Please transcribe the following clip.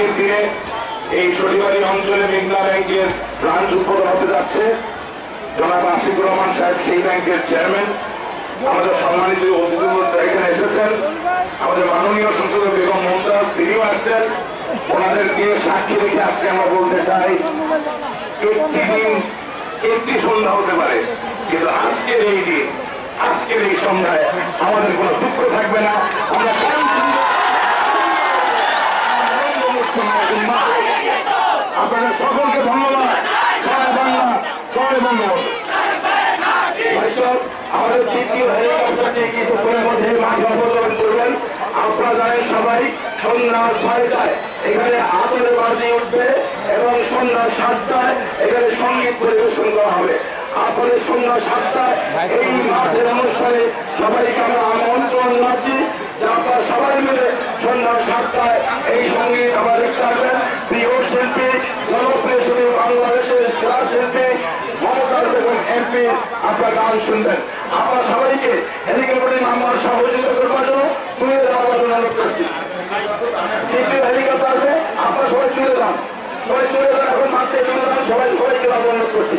আজকের দিনে এই শনিবারী অঞ্চলে মেঘনা ব্যাংকের ব্রাঞ্চ উদ্বোধন হতে যাচ্ছে। জনাব আশিকুর রহমান সাহেব সেই ব্যাংকের চেয়ারম্যান, আমাদের সম্মানিত অতিথিবৃন্দ এখানে এসেছেন। আমাদের মাননীয় সংসদীয় বেগম মমতাজ তিনিও আসছেন। ওনাদেরকে সাক্ষী রেখে আজকে আমরা বলতে চাই, একটি দিন একটি সন্ধ্যা হতে পারে, কিন্তু আজকের এই দিন, আজকের এই সন্ধ্যায় আমাদের কোনো দুঃখ থাকবে না। আমরা আপনাদের সকলকে ধন্যবাদ। জয় বাংলা, জয় বঙ্গবন্ধু। আমাদের তৃতীয় হেলিকপ্টারটি কিছুক্ষণের মধ্যে মাঠে অবতরণ করবেন। আপনারা জানেন সবাই, সন্ধ্যা 6টায় এখানে আতরে বাজি উঠবে এবং সন্ধ্যা 7টায় এখানে সঙ্গীত পরিবেশন করা হবে। আপনাদের সন্ধ্যা 7টায় এই মাঠের অনুষ্ঠানে সবাইকে আমরা আমন্ত্রণ জানাচ্ছি যে আপনারা সবাই মিলে সন্ধ্যা 7টায় এই সঙ্গীত আমরা দেখতে আসবেন। প্রিয় শিল্পী, জনপ্রিয় শিল্পী, বাংলাদেশের সেরা শিল্পী মমতাজ বেগম এমপি আপনার গান শুনবেন। আপনারা সবাইকে হেলিকপ্টারের নাম্বার সহযোগিতা করবার জন্য তুলে দেওয়ার জন্য অনুরোধ করছি। তৃতীয় হেলিকপ্টার আসবে, আপনারা সবাই তুলে যান, সবাই তুলে যান, এখন মাঠে তুলে যান, সবাইকে অনুরোধ করছি।